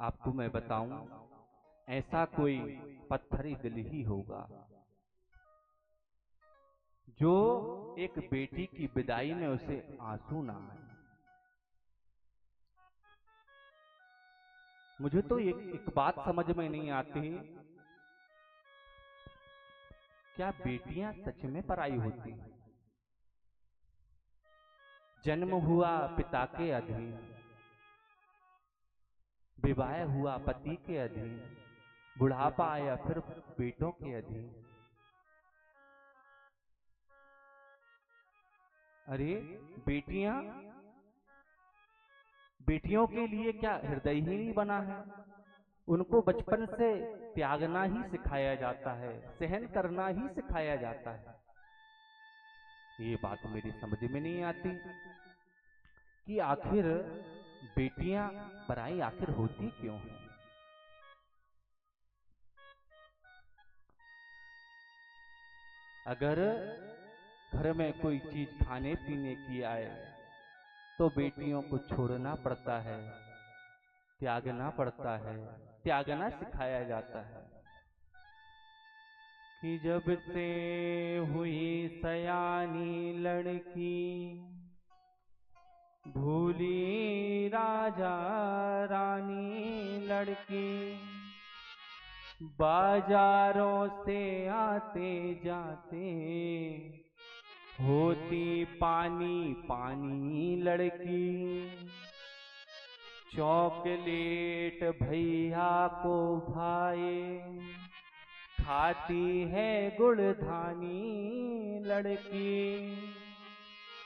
आपको मैं बताऊं, ऐसा कोई पत्थरी दिल ही होगा जो एक बेटी की विदाई में उसे आंसू ना आए। मुझे तो एक बात समझ में नहीं आती, क्या बेटियां सच में पराई होती? जन्म हुआ पिता के अधीन, विवाह हुआ पति के अधीन, बुढ़ापा आया फिर बेटों के अधीन। अरे बेटियों के लिए क्या हृदय ही नहीं बना है? उनको बचपन से त्यागना ही सिखाया जाता है, सहन करना ही सिखाया जाता है। ये बात मेरी समझ में नहीं आती कि आखिर बेटियां पराई आखिर होती क्यों हैं? अगर घर में कोई चीज खाने पीने की आए तो बेटियों को छोड़ना पड़ता है, त्यागना पड़ता है, त्यागना सिखाया जाता है। कि जब से हुई सयानी लड़की, भूली राजा रानी लड़की, बाजारों से आते जाते होती पानी पानी लड़की, चॉकलेट भैया को भाए, खाती है गुड़धानी लड़की,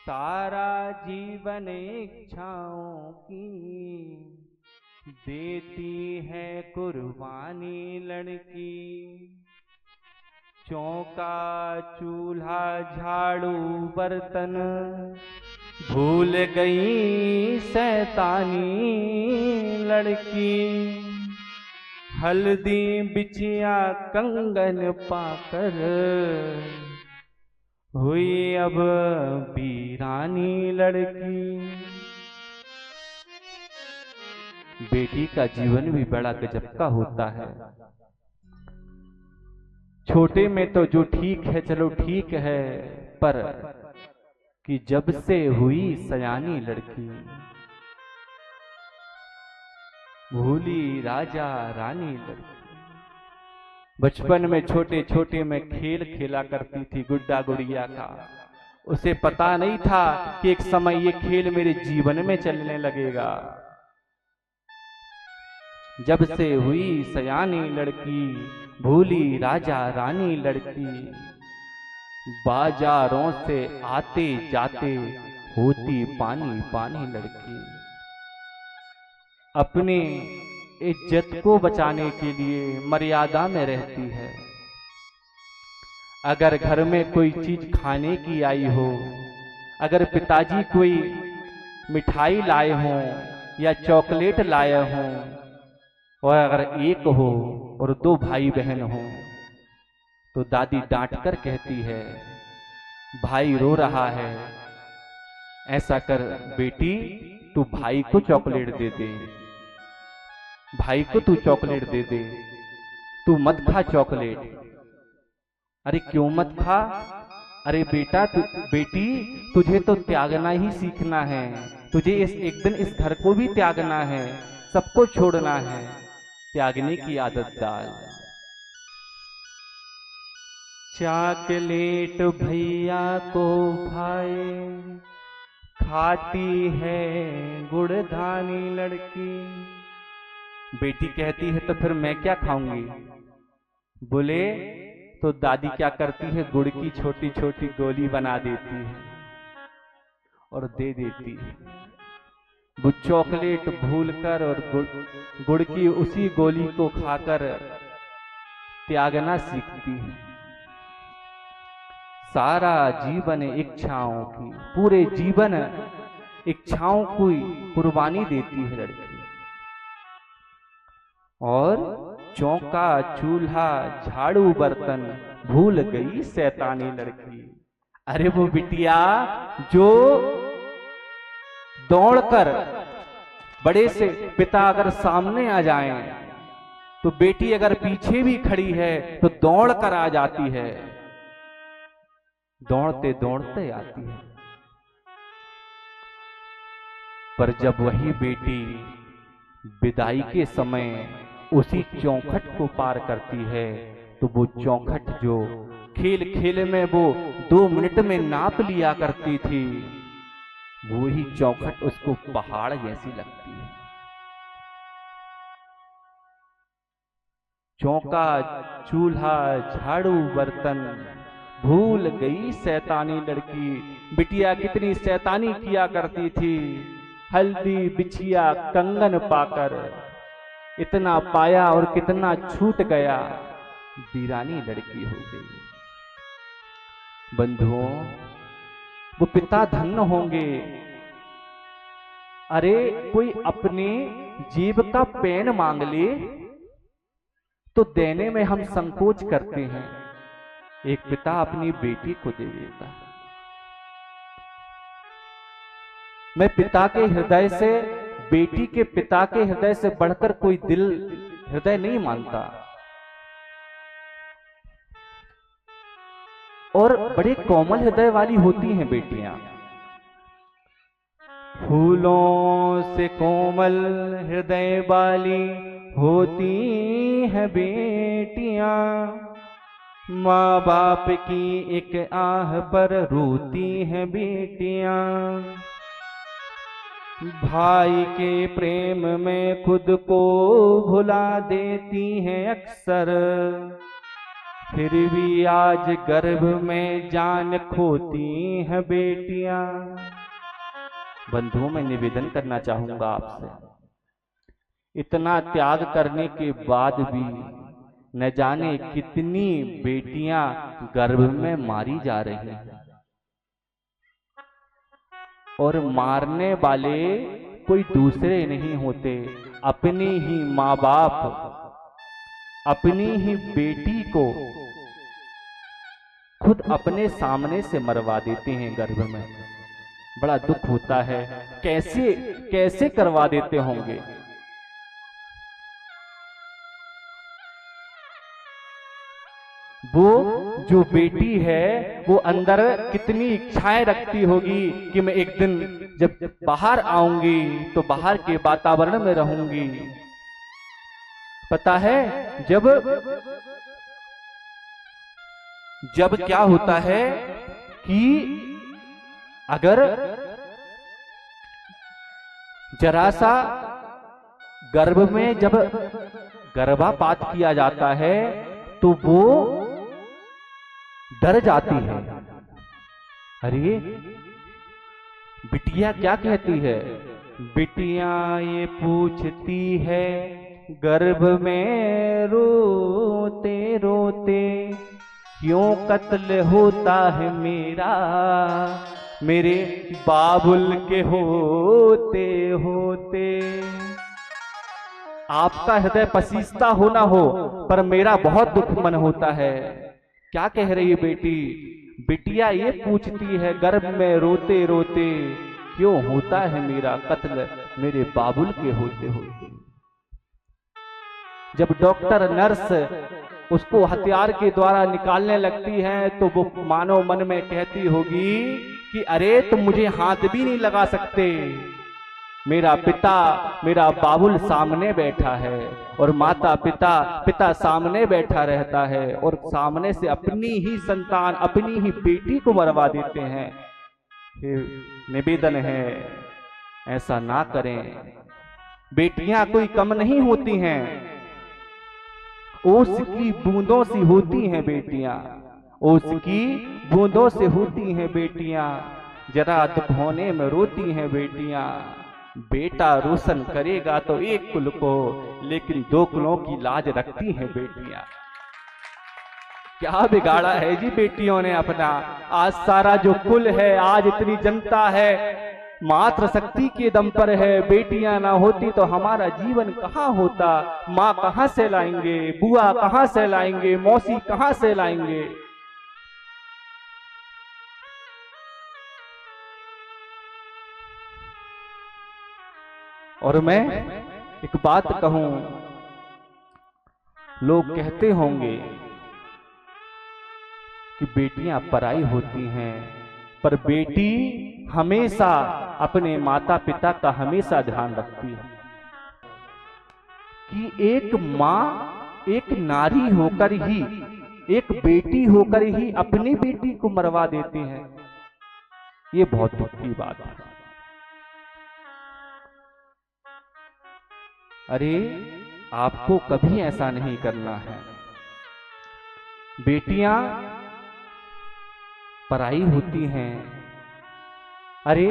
सारा जीवन इच्छाओं की देती है कुर्बानी लड़की, चौका चूल्हा झाड़ू बर्तन भूल गई शैतानी लड़की, हल्दी बिछिया कंगन पाकर हुई अब वीरानी लड़की। बेटी का जीवन भी बड़ा गजब का होता है। छोटे में तो जो ठीक है चलो ठीक है, पर कि जब से हुई सयानी लड़की, भूली राजा रानी लड़की। बचपन में छोटे छोटे में खेल खेला करती थी गुड्डा गुड़िया का। उसे पता नहीं था कि एक समय ये खेल मेरे जीवन में चलने लगेगा। जब से हुई सयानी लड़की, भूली राजा रानी लड़की, बाजारों से आते जाते होती पानी पानी लड़की। अपनी इज्जत को बचाने के लिए मर्यादा में रहती है। अगर घर में कोई चीज खाने की आई हो, अगर पिताजी कोई मिठाई लाए हों या चॉकलेट लाए हों, और अगर एक हो और दो भाई बहन हो, तो दादी डांट कर कहती है, भाई रो रहा है, ऐसा कर बेटी तू भाई को चॉकलेट दे दे, भाई को तू चॉकलेट दे दे, तू मत खा चॉकलेट। अरे क्यों मत खा? अरे बेटा बेटी तुझे तो त्यागना ही सीखना है, तुझे एक दिन इस घर को भी त्यागना है, सबको छोड़ना है, त्यागने की आदत डाल। चॉकलेट भैया को भाई, खाती है गुड़धानी लड़की। बेटी कहती है तो फिर मैं क्या खाऊंगी? बोले तो दादी क्या करती है, गुड़ की छोटी छोटी गोली बना देती है और दे देती है। वो चॉकलेट भूलकर और गुड़ की उसी गोली को खाकर त्यागना सीखती है। सारा जीवन इच्छाओं की, पूरे जीवन इच्छाओं की कुर्बानी देती है लड़की। और चौका चूल्हा झाड़ू बर्तन भूल गई शैतानी लड़की। अरे वो बिटिया जो दौड़कर बड़े से पिता अगर सामने आ जाएं तो बेटी अगर पीछे भी खड़ी है तो दौड़ कर आ जाती है, दौड़ते दौड़ते आती है। पर जब वही बेटी विदाई के समय उसी चौखट को पार करती है तो वो चौखट जो खेल खेल में वो 2 मिनट में नाप लिया करती थी, वो ही चौखट उसको पहाड़ जैसी लगती है। चौका चूल्हा झाड़ू बर्तन भूल गई शैतानी लड़की। बिटिया कितनी शैतानी किया करती थी, हल्दी बिछिया कंगन पाकर इतना पाया और कितना छूट गया, दीरानी लड़की हो गई। बंधुओं, वो पिता धन्य होंगे। अरे कोई अपने जेब का पेन मांग ले तो देने में हम संकोच करते हैं, एक पिता अपनी बेटी को दे देता है। मैं पिता के हृदय से, बेटी के पिता के हृदय से बढ़कर कोई दिल हृदय नहीं मानता। और बड़े कोमल हृदय वाली होती हैं बेटियां। फूलों से कोमल हृदय वाली होती हैं बेटियां, माँ बाप की एक आह पर रोती हैं बेटियां। भाई के प्रेम में खुद को भुला देती हैं अक्सर, फिर भी आज गर्भ में जान खोती हैं बेटियां। बंधुओं, मैं निवेदन करना चाहूंगा आपसे, इतना त्याग करने के बाद भी न जाने कितनी बेटियां गर्भ में मारी जा रही हैं, और मारने वाले कोई दूसरे नहीं होते, अपनी ही माँ बाप अपनी ही बेटी को खुद अपने सामने से मरवा देते हैं गर्भ में। बड़ा दुख होता है, कैसे कैसे करवा देते होंगे। वो जो बेटी है वो अंदर कितनी इच्छाएं रखती होगी कि मैं एक दिन जब बाहर आऊंगी तो बाहर के वातावरण में रहूंगी। पता है, जब क्या होता है कि अगर जरा सा गर्भ में जब गर्भापात किया जाता है तो वो डर जाती है। अरे बिटिया क्या कहती है? बिटिया ये पूछती है गर्भ में रोते रोते, क्यों कत्ल होता है मेरा, मेरे बाबुल के होते होते। आपका हृदय पसीजता हो ना हो, पर मेरा बहुत दुख मन होता है। क्या कह रही है बेटी? बिटिया ये पूछती है गर्भ में रोते रोते, क्यों होता है मेरा कत्ल मेरे बाबुल के होते होते। जब डॉक्टर नर्स उसको हथियार के द्वारा निकालने लगती है तो वो मानव मन में कहती होगी कि अरे तुम मुझे हाथ भी नहीं लगा सकते, मेरा पिता मेरा बाबुल सामने बैठा है। और माता पिता सामने बैठा रहता है और सामने से अपनी ही संतान अपनी ही बेटी को मरवा देते हैं। निवेदन है ऐसा ना करें। बेटियां कोई कम नहीं होती हैं, ओस की बूंदों सी होती हैं बेटियां, ओस की बूंदों से होती हैं बेटियां। जरा दुख होने में रोती हैं बेटियां। बेटा रोशन करेगा तो एक कुल को, लेकिन 2 कुलों की लाज रखती हैं बेटियां। क्या बिगाड़ा है जी बेटियों ने अपना? आज सारा जो कुल है, आज इतनी जनता है, मात्र शक्ति के दम पर है। बेटियां ना होती तो हमारा जीवन कहाँ होता? माँ कहाँ से लाएंगे, बुआ कहाँ से लाएंगे, मौसी कहाँ से लाएंगे? और मैं एक बात कहूं, लोग कहते होंगे कि बेटियां पराई होती हैं, पर बेटी हमेशा अपने माता पिता का हमेशा ध्यान रखती है। कि एक माँ एक नारी होकर ही, एक बेटी होकर ही अपनी बेटी को मरवा देती है, ये बहुत दुख की बात है। अरे आपको कभी ऐसा नहीं करना है। बेटियां पराई होती हैं। अरे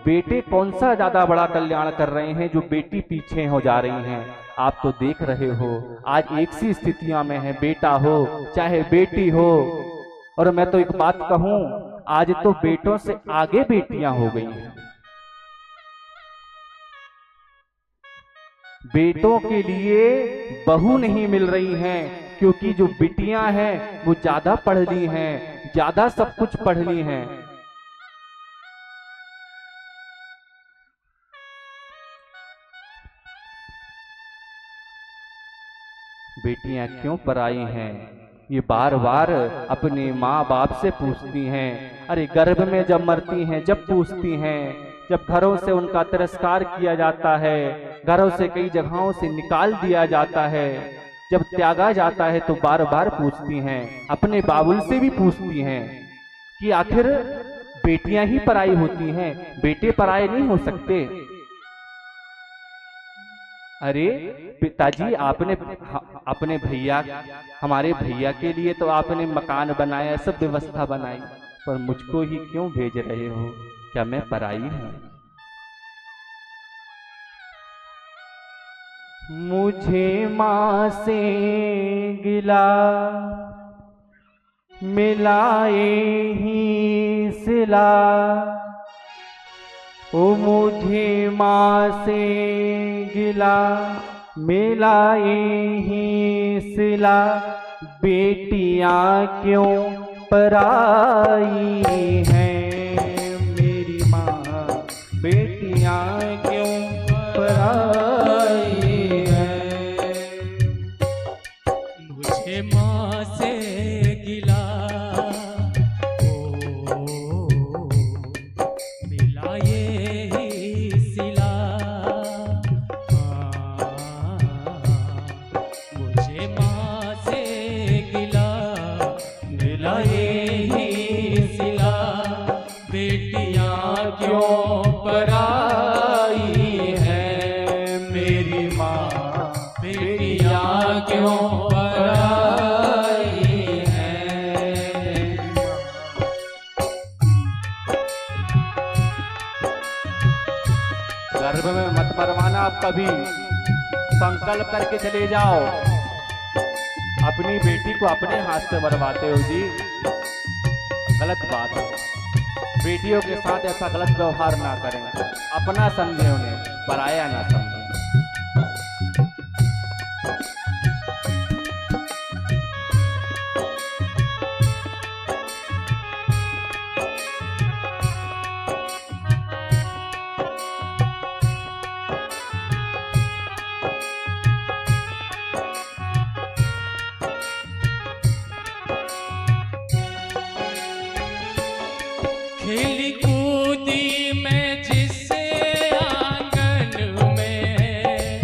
बेटे कौन सा ज्यादा बड़ा कल्याण कर रहे हैं जो बेटी पीछे हो जा रही हैं। आप तो देख रहे हो आज एक सी स्थितियां में है, बेटा हो चाहे बेटी हो। और मैं तो एक बात कहूं, आज तो बेटों से आगे बेटियां हो गई हैं। बेटों के लिए बहू नहीं मिल रही हैं, क्योंकि जो बिटियां हैं वो ज्यादा पढ़ ली हैं, ज्यादा सब कुछ पढ़ ली हैं। बेटियां क्यों पराई हैं, ये बार बार अपने माँ बाप से पूछती हैं। अरे गर्भ में जब मरती हैं जब पूछती हैं, जब घरों से उनका तिरस्कार किया जाता है, घरों से कई जगहों से निकाल दिया जाता है, जब त्यागा जाता है तो बार बार पूछती हैं। अपने बाबुल से भी पूछती हैं कि आखिर बेटियां ही पराई होती हैं, बेटे पराए नहीं हो सकते। अरे पिताजी, आपने अपने भैया, हमारे भैया के लिए तो आपने मकान बनाया, सब व्यवस्था बनाई, पर मुझको ही क्यों भेज रहे हो? क्या मैं पराई हूं? मुझे मां से गिला मिलाए ही सिला, ओ मुझे मां से गिला मिलाए ही सिला, बेटियां क्यों पराई हैं मेरी माँ, बेटियां क्यों पराई हैं। मुझे माँ से गिला गर्भ में मत मरवाना। आप कभी संकल्प करके चले जाओ, अपनी बेटी को अपने हाथ से मरवाते हो जी, गलत बात है। बेटियों के साथ ऐसा गलत व्यवहार ना करें, अपना समझे, उन्हें पराया ना समझे। खेली कूदी मैं जिस आंगन में,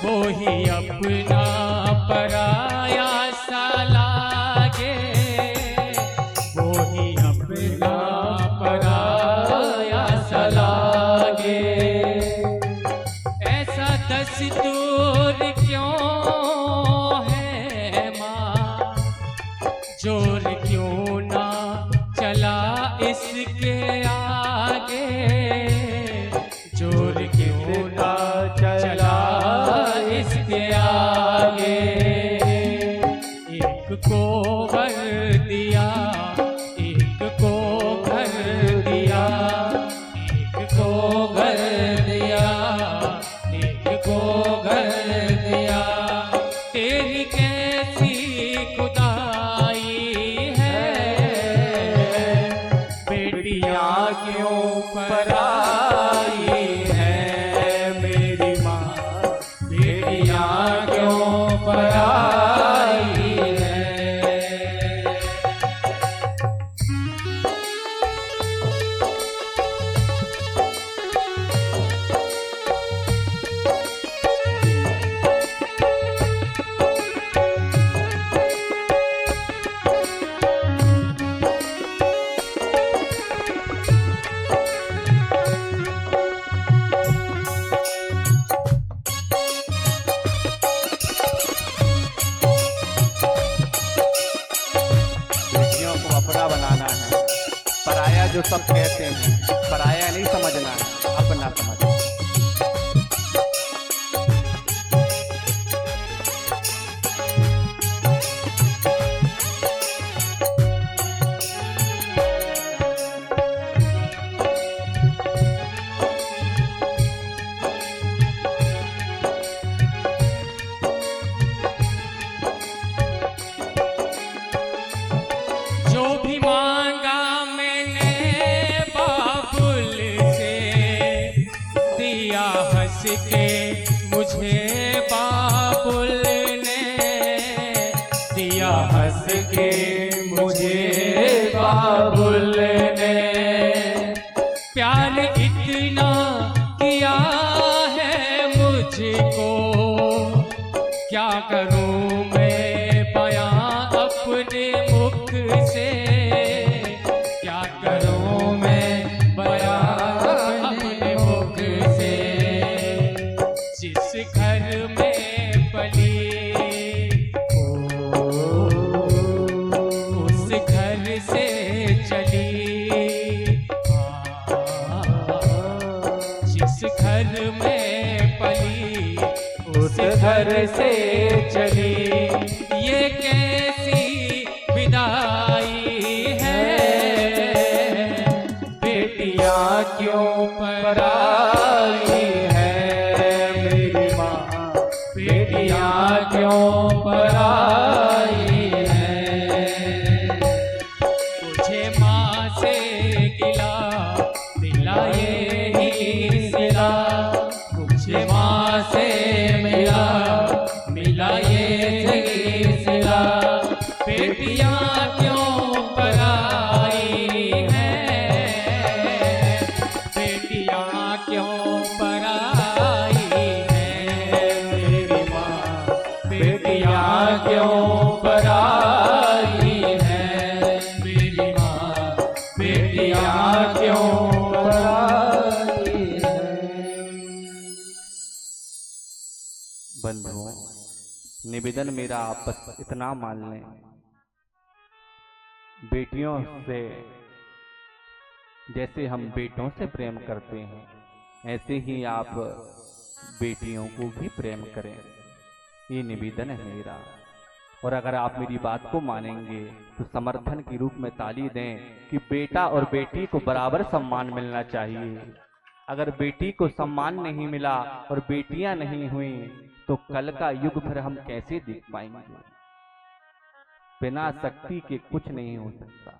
वो ही अपना पराया सा लागे, वो ही अपना पराया सा लागे। ऐसा दस्तूर क्यों है माँ, जोर क्यों ना चला इसके आगे, जोर क्यों ना चला इसके आगे। एक को घर दिया, एक को घर दिया, एक को घर दिया, एक को घर दिया, जो सब कहते हैं, पराया नहीं समझना है, अपना समझना। जो भी मांगा मैंने बाबुल से, दिया हंस के मुझे बाबुल ने, दिया हंस के मुझे बाबुल ने। प्यार इतना किया है मुझको, क्या करूं मैं बयां अपने मुख से, क्या करूं मैं बयां अपने मुख से। जिस घर में पली उस घर से चली, जिस घर में पली उस घर से चली। ये कैसी विदाई है, बेटियां क्यों पराई है मेरी माँ, बेटियां क्यों पराई है। मुझे माँ से गिला मिला ये सिला, मुझे माँ से मिला ये सिला। बेटियां क्यों पराई हैं, बेटियां क्यों पराई हैं मेरी माँ, बेटियां क्यों पराई हैं मेरी माँ, बेटियां क्यों पराई हैं। बंधुओं, निवेदन मेरा आप बस इतना मान लें, बेटियों से जैसे हम बेटों से प्रेम करते हैं, ऐसे ही आप बेटियों को भी प्रेम करें, ये निवेदन है मेरा। और अगर आप मेरी बात को मानेंगे तो समर्थन के रूप में ताली दें कि बेटा और बेटी को बराबर सम्मान मिलना चाहिए। अगर बेटी को सम्मान नहीं मिला और बेटियां नहीं हुई तो कल का युग फिर हम कैसे देख पाएंगे। बिना शक्ति के कुछ नहीं हो सकता।